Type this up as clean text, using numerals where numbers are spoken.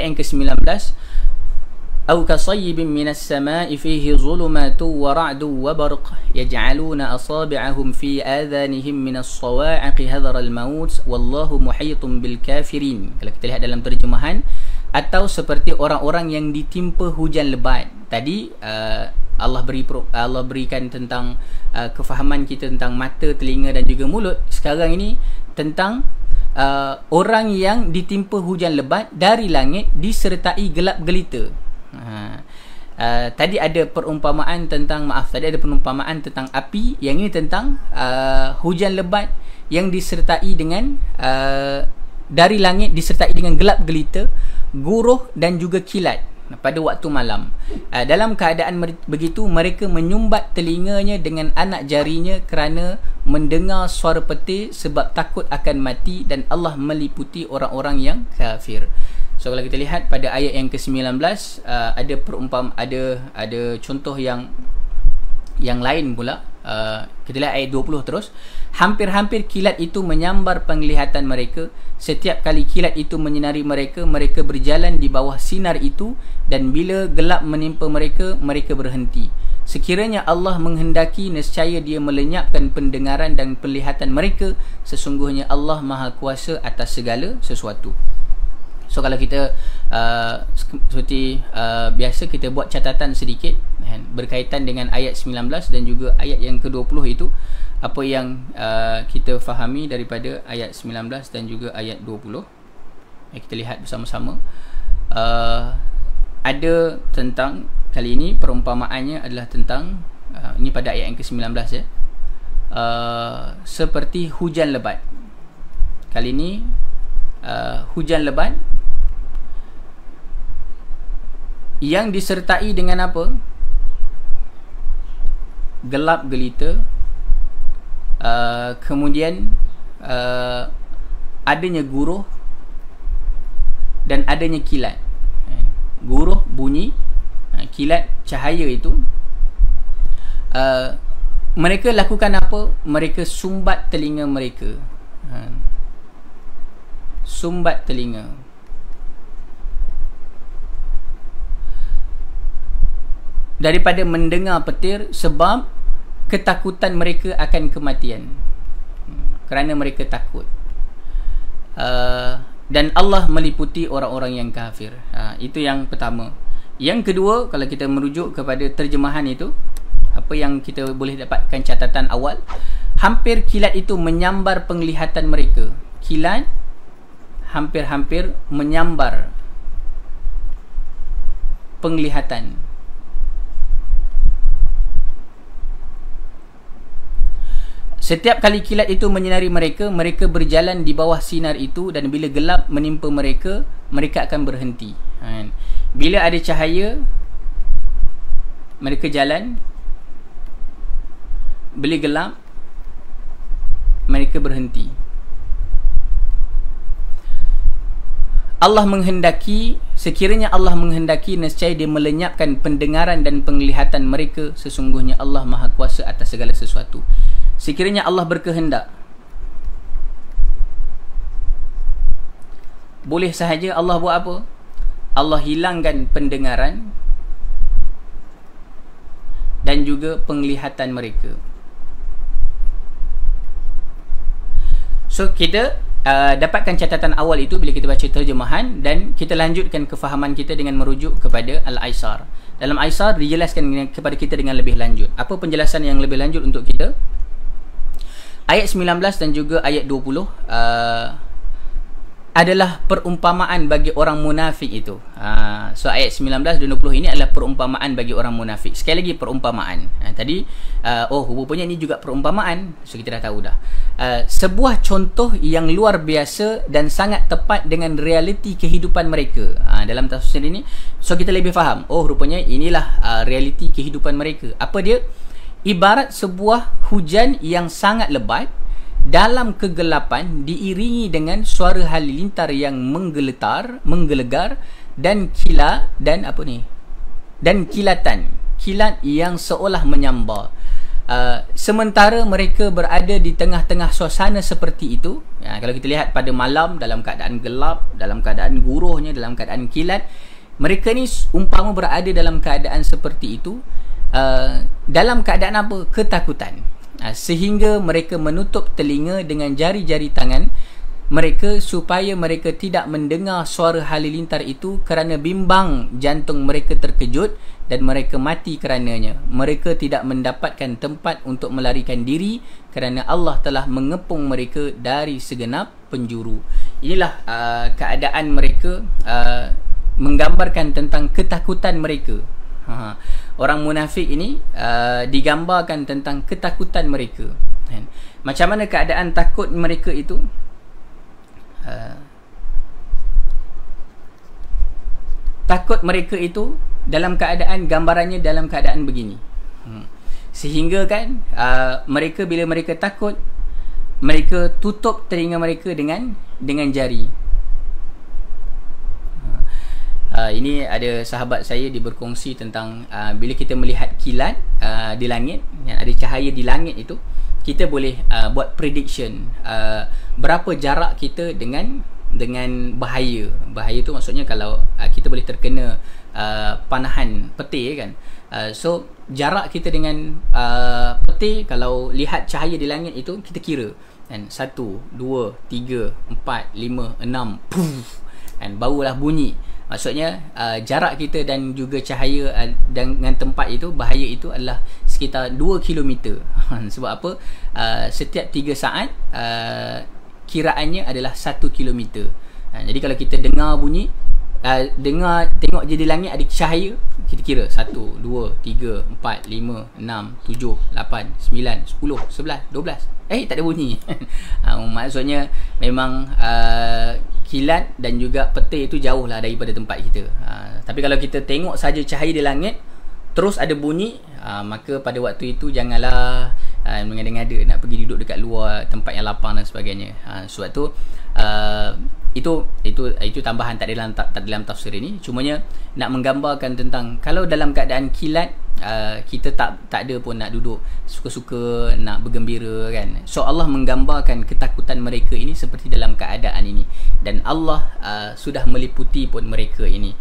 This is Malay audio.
ayat yang ke-19, أو كصيب من السماء فيه ظلمات ورعد وبرق يجعلون أصابعهم في آذانهم من الصواعق حذر الموت والله محيط بالكافرين. Kalau kita lihat dalam terjemahan, atau seperti orang-orang yang ditimpa hujan lebat. Tadi Allah berikan tentang kefahaman kita tentang mata, telinga dan juga mulut. Sekarang ini tentang orang yang ditimpa hujan lebat dari langit disertai gelap gelita. Tadi ada perumpamaan tentang api, yang ini tentang hujan lebat yang disertai dengan dari langit disertai dengan gelap gelita, guruh dan juga kilat pada waktu malam. Dalam keadaan begitu, mereka menyumbat telinganya dengan anak jarinya kerana mendengar suara petir sebab takut akan mati, dan Allah meliputi orang-orang yang kafir. So kalau kita lihat pada ayat yang ke-19, ada contoh yang lain pula. Kita lihat ayat 20 terus. Hampir-hampir kilat itu menyambar penglihatan mereka. Setiap kali kilat itu menyinari mereka, mereka berjalan di bawah sinar itu, dan bila gelap menimpa mereka, mereka berhenti. Sekiranya Allah menghendaki, nescaya Dia melenyapkan pendengaran dan penglihatan mereka. Sesungguhnya Allah Maha Kuasa atas segala sesuatu. So kalau kita seperti biasa, kita buat catatan sedikit berkaitan dengan ayat 19 dan juga ayat yang ke-20 itu, apa yang kita fahami daripada ayat 19 dan juga ayat 20. Kita lihat bersama-sama. Ada tentang, kali ini perumpamaannya adalah tentang ini pada ayat yang ke-19 ya. Seperti hujan lebat. Kali ini hujan lebat yang disertai dengan apa? Gelap gelita, kemudian adanya guruh dan adanya kilat. Guruh bunyi, kilat cahaya itu. Mereka lakukan apa? Mereka sumbat telinga mereka. Sumbat telinga. Daripada mendengar petir sebab ketakutan mereka akan kematian, kerana mereka takut. Dan Allah meliputi orang-orang yang kafir. Itu yang pertama. Yang kedua, kalau kita merujuk kepada terjemahan itu, apa yang kita boleh dapatkan catatan awal, hampir kilat itu menyambar penglihatan mereka. Kilat hampir-hampir menyambar penglihatan. Setiap kali kilat itu menyinari mereka, mereka berjalan di bawah sinar itu, dan bila gelap menimpa mereka, mereka akan berhenti. Bila ada cahaya, mereka jalan. Bila gelap, mereka berhenti. Allah menghendaki, sekiranya Allah menghendaki, nescaya Dia melenyapkan pendengaran dan penglihatan mereka. Sesungguhnya Allah Maha Kuasa atas segala sesuatu. Sekiranya Allah berkehendak, boleh sahaja Allah buat apa? Allah hilangkan pendengaran dan juga penglihatan mereka. So kita dapatkan catatan awal itu bila kita baca terjemahan, dan kita lanjutkan kefahaman kita dengan merujuk kepada Al-Aisar. Dalam Aisar dijelaskan kepada kita dengan lebih lanjut. Apa penjelasan yang lebih lanjut untuk kita? Ayat 19 dan juga ayat 20 adalah perumpamaan bagi orang munafik itu. So ayat 19 dan 20 ini adalah perumpamaan bagi orang munafik. Sekali lagi perumpamaan. Tadi rupanya ini juga perumpamaan. So kita dah tahu dah. Sebuah contoh yang luar biasa dan sangat tepat dengan realiti kehidupan mereka. Dalam tafsir ini, so kita lebih faham. Rupanya inilah realiti kehidupan mereka. Apa dia? Ibarat sebuah hujan yang sangat lebat dalam kegelapan, diiringi dengan suara halilintar yang menggelegar, dan kilatan. Kilat yang seolah menyambar. sementara mereka berada di tengah-tengah suasana seperti itu, kalau kita lihat pada malam dalam keadaan gelap, dalam keadaan guruhnya, dalam keadaan kilat, mereka ni umpama berada dalam keadaan seperti itu, dalam keadaan apa? Ketakutan. Sehingga mereka menutup telinga dengan jari-jari tangan mereka supaya mereka tidak mendengar suara halilintar itu, kerana bimbang jantung mereka terkejut dan mereka mati kerananya. Mereka tidak mendapatkan tempat untuk melarikan diri kerana Allah telah mengepung mereka dari segenap penjuru. Inilah keadaan mereka, menggambarkan tentang ketakutan mereka. Orang munafik ini digambarkan tentang ketakutan mereka. Macam mana keadaan takut mereka itu? Takut mereka itu dalam keadaan, gambarannya dalam keadaan begini. Sehingga kan mereka, bila mereka takut, mereka tutup telinga mereka dengan jari. Ini ada sahabat saya, dia berkongsi tentang bila kita melihat kilat di langit, ada cahaya di langit itu, kita boleh buat prediction berapa jarak kita dengan bahaya. Bahaya tu maksudnya kalau kita boleh terkena panahan petir kan. So jarak kita dengan petir, kalau lihat cahaya di langit itu, kita kira kan, 1, 2, 3, 4, 5, 6, puff, kan, barulah bunyi. Maksudnya jarak kita dan juga cahaya dengan tempat itu, bahaya itu adalah sekitar 2 km. Sebab apa? Setiap 3 saat kiraannya adalah 1 km. Jadi kalau kita dengar bunyi, tengok je di langit ada cahaya, kita kira 1, 2, 3, 4, 5, 6, 7, 8, 9, 10, 11, 12. Tak ada bunyi. Maksudnya memang kilat dan juga petir itu jauh lah daripada tempat kita. Tapi kalau kita tengok saja cahaya di langit, terus ada bunyi, maka pada waktu itu janganlah mengada-ngada nak pergi duduk dekat luar tempat yang lapang dan sebagainya. Sebab tu itu tambahan tak dalam tafsir ini. Cumanya nak menggambarkan tentang kalau dalam keadaan kilat, kita tak ada pun nak duduk suka-suka nak bergembira kan. So Allah menggambarkan ketakutan mereka ini seperti dalam keadaan ini, dan Allah sudah meliputi pun mereka ini.